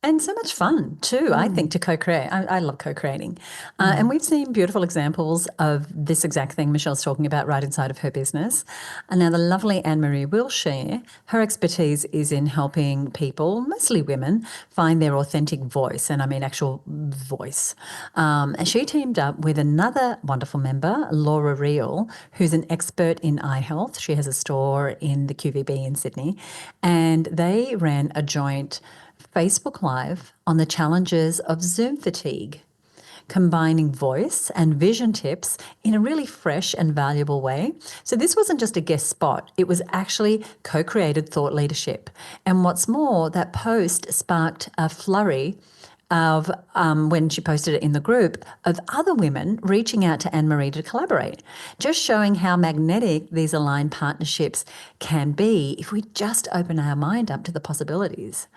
And so much fun too, I think, to co-create. I love co-creating. And we've seen beautiful examples of this exact thing Michelle's talking about right inside of her business. And now the lovely Anne-Marie will share. Her expertise is in helping people, mostly women, find their authentic voice, and I mean actual voice. And she teamed up with another wonderful member, Laura Reel, who's an expert in eye health. She has a store in the QVB in Sydney. And they ran a joint Facebook Live on the challenges of Zoom fatigue, combining voice and vision tips in a really fresh and valuable way. So this wasn't just a guest spot, it was actually co-created thought leadership. And what's more, that post sparked a flurry of, when she posted it in the group, of other women reaching out to Anne-Marie to collaborate, just showing how magnetic these aligned partnerships can be if we just open our mind up to the possibilities.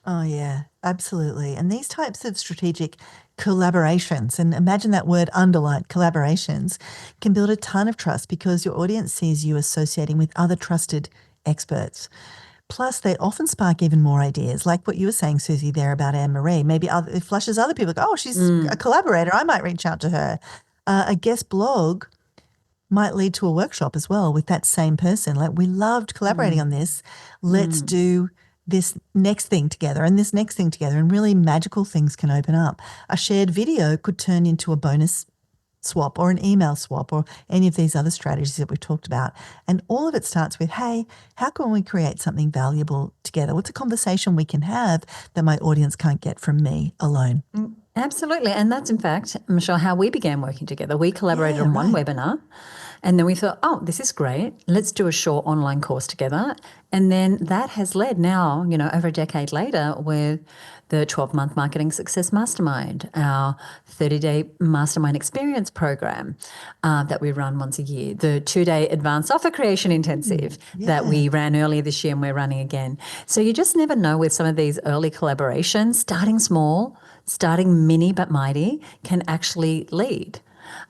Oh, yeah, absolutely. And these types of strategic collaborations, and imagine that word underlined, collaborations, can build a ton of trust because your audience sees you associating with other trusted experts. Plus, they often spark even more ideas, like what you were saying, Susie, there about Anne-Marie. Maybe it flushes other people, go, oh, she's a collaborator, I might reach out to her. A guest blog might lead to a workshop as well with that same person. Like, we loved collaborating on this. Let's do this next thing together and this next thing together, and really magical things can open up. A shared video could turn into a bonus swap or an email swap or any of these other strategies that we've talked about. And all of it starts with, hey, how can we create something valuable together? What's a conversation we can have that my audience can't get from me alone? Absolutely. And that's, in fact, Michelle, how we began working together. We collaborated Yeah, on one right. webinar and then we thought, oh, this is great. Let's do a short online course together. And then that has led now, over a decade later with the 12-month Marketing Success Mastermind, our 30-day Mastermind Experience program that we run once a year, the 2-day Advanced Offer Creation Intensive that Yeah. we ran earlier this year and we're running again. So you just never know with some of these early collaborations, starting small, starting mini but mighty can actually lead.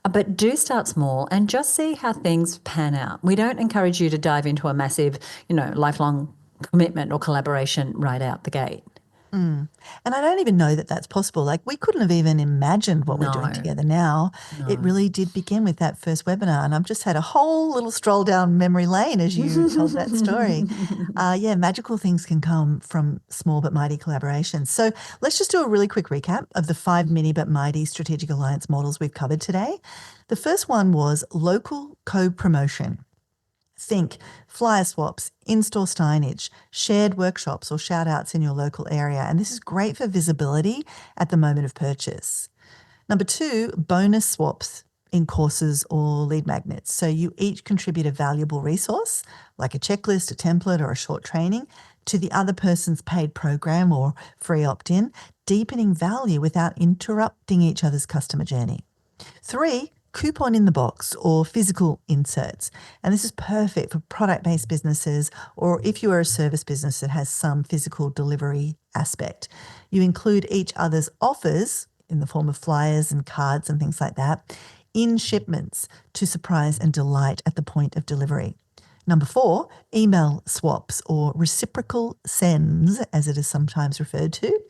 But do start small and just see how things pan out. We don't encourage you to dive into a massive, lifelong commitment or collaboration right out the gate. Mm. And I don't even know that that's possible. Like we couldn't have even imagined what we're doing No, together now. It no. really did begin with that first webinar. And I've just had a whole little stroll down memory lane as you told that story. Yeah, magical things can come from small but mighty collaborations. So let's just do a really quick recap of the 5 mini but mighty strategic alliance models we've covered today. The first one was local co-promotion. Think flyer swaps, in-store signage, shared workshops or shout outs in your local area. And this is great for visibility at the moment of purchase. Number 2, bonus swaps in courses or lead magnets. So you each contribute a valuable resource, like a checklist, a template, or a short training, to the other person's paid program or free opt-in, deepening value without interrupting each other's customer journey. 3, coupon in the box or physical inserts. And this is perfect for product-based businesses or if you are a service business that has some physical delivery aspect. You include each other's offers in the form of flyers and cards and things like that in shipments to surprise and delight at the point of delivery. Number 4, email swaps or reciprocal sends, as it is sometimes referred to.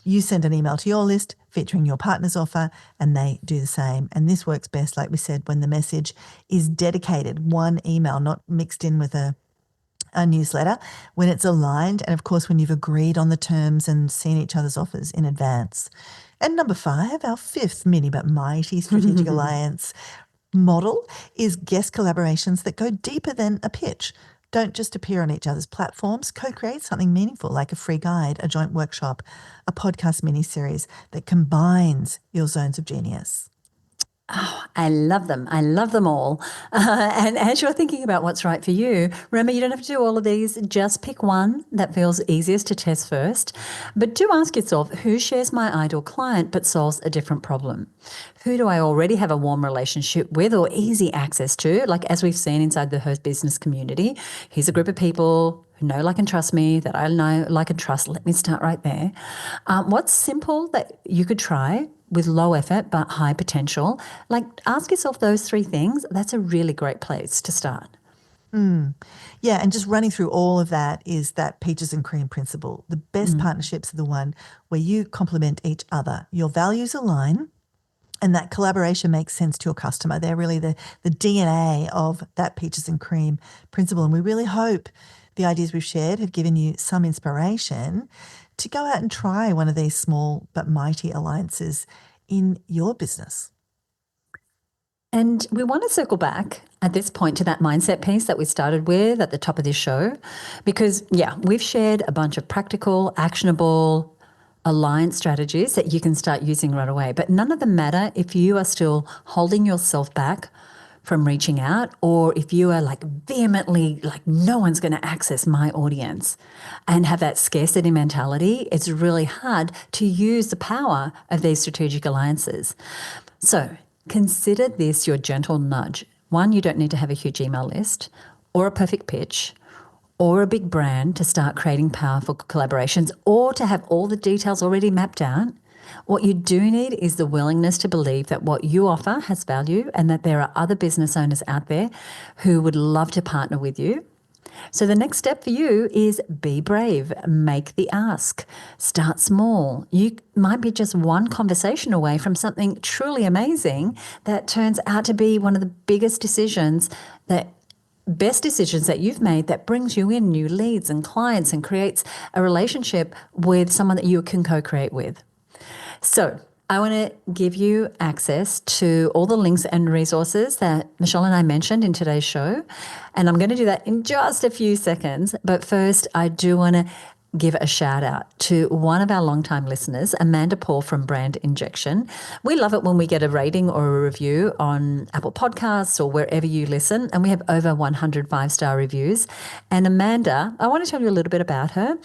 You send an email to your list featuring your partner's offer and they do the same. And this works best, like we said, when the message is dedicated, one email, not mixed in with a newsletter, when it's aligned. And of course, when you've agreed on the terms and seen each other's offers in advance. And number 5, our 5th mini but mighty strategic alliance model is guest collaborations that go deeper than a pitch. Don't just appear on each other's platforms. Co-create something meaningful like a free guide, a joint workshop, a podcast mini-series that combines your zones of genius. Oh, I love them. I love them all. And as you're thinking about what's right for you, remember you don't have to do all of these. Just pick one that feels easiest to test first. But do ask yourself, who shares my ideal client but solves a different problem? Who do I already have a warm relationship with or easy access to? Like as we've seen inside the Her Business community, here's a group of people who know, like, and trust me, that I know, like, and trust. Let me start right there. What's simple that you could try with low effort but high potential? Like, ask yourself those 3 things. That's a really great place to start. Yeah, and just running through all of that is that peaches and cream principle. The best partnerships are the one where you complement each other. Your values align and that collaboration makes sense to your customer. They're really the DNA of that peaches and cream principle. And we really hope the ideas we've shared have given you some inspiration to go out and try one of these small but mighty alliances in your business. And we want to circle back at this point to that mindset piece that we started with at the top of this show, because, we've shared a bunch of practical, actionable alliance strategies that you can start using right away. But none of them matter if you are still holding yourself back from reaching out, or if you are like vehemently like, no one's going to access my audience and have that scarcity mentality. It's really hard to use the power of these strategic alliances. So consider this your gentle nudge. 1, you don't need to have a huge email list or a perfect pitch or a big brand to start creating powerful collaborations or to have all the details already mapped out. What you do need is the willingness to believe that what you offer has value and that there are other business owners out there who would love to partner with you. So the next step for you is be brave, make the ask, start small. You might be just one conversation away from something truly amazing that turns out to be one of the biggest decisions best decisions that you've made that brings you in new leads and clients and creates a relationship with someone that you can co-create with. So I want to give you access to all the links and resources that Michelle and I mentioned in today's show. And I'm going to do that in just a few seconds. But first, I do want to give a shout out to one of our longtime listeners, Amanda Paul from Brand Injection. We love it when we get a rating or a review on Apple Podcasts or wherever you listen, and we have over 100 5-star reviews. And Amanda, I want to tell you a little bit about her.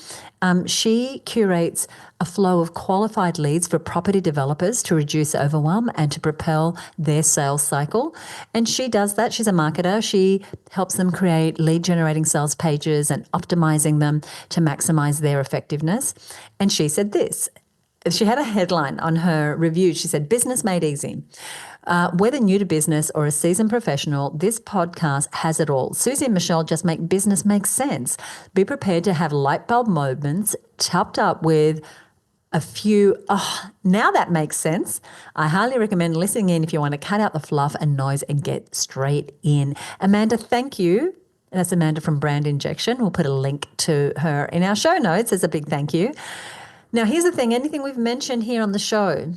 She curates a flow of qualified leads for property developers to reduce overwhelm and to propel their sales cycle. And she does that. She's a marketer. She helps them create lead generating sales pages and optimizing them to maximize their effectiveness. And she said this. She had a headline on her review. She said, "Business made easy." Whether new to business or a seasoned professional, this podcast has it all. Susie and Michelle just make business make sense. Be prepared to have light bulb moments topped up with a few, now that makes sense. I highly recommend listening in if you want to cut out the fluff and noise and get straight in. Amanda, thank you. That's Amanda from Brand Injection. We'll put a link to her in our show notes as a big thank you. Now, here's the thing. Anything we've mentioned here on the show,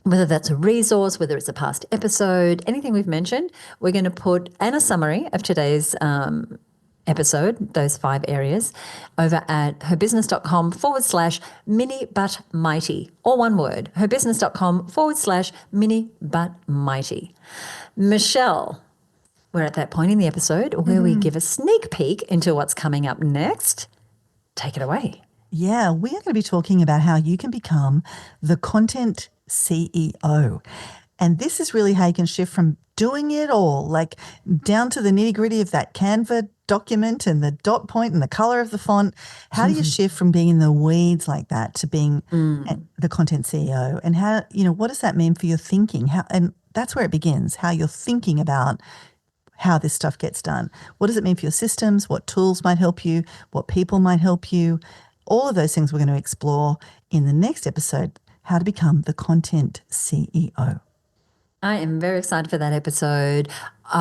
whether that's a resource, whether it's a past episode, anything we've mentioned, we're going to put in a summary of today's episode, those 5 areas, over at herbusiness.com/mini but mighty, or one word, herbusiness.com/mini but mighty. Michelle, we're at that point in the episode where we give a sneak peek into what's coming up next. Take it away. Yeah, we are going to be talking about how you can become the content CEO. And this is really how you can shift from doing it all, like down to the nitty gritty of that Canva document and the dot point and the color of the font. How do you shift from being in the weeds like that to being the content CEO? And how, what does that mean for your thinking? And that's where it begins, how you're thinking about how this stuff gets done. What does it mean for your systems? What tools might help you? What people might help you? All of those things we're going to explore in the next episode, how to become the content CEO. I am very excited for that episode.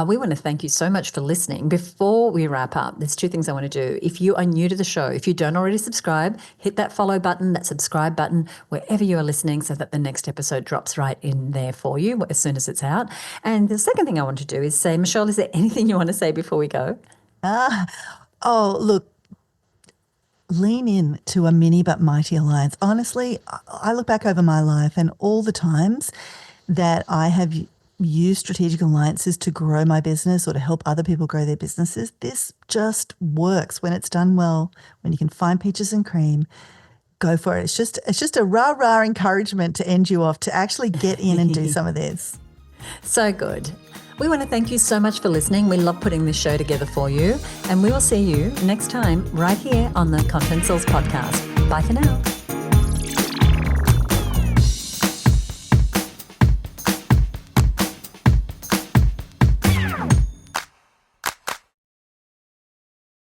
We want to thank you so much for listening. Before we wrap up, there's 2 things I want to do. If you are new to the show, if you don't already subscribe, hit that follow button, that subscribe button, wherever you are listening so that the next episode drops right in there for you as soon as it's out. And the second thing I want to do is say, Michelle, is there anything you want to say before we go? Look, lean in to a mini but mighty alliance. Honestly, I look back over my life and all the times that I have used strategic alliances to grow my business or to help other people grow their businesses. This just works when it's done well, when you can find peaches and cream. Go for it. It's just a rah-rah encouragement to end you off to actually get in and do some of this. So good. We want to thank you so much for listening. We love putting this show together for you. And we will see you next time right here on the Content Source podcast. Bye for now.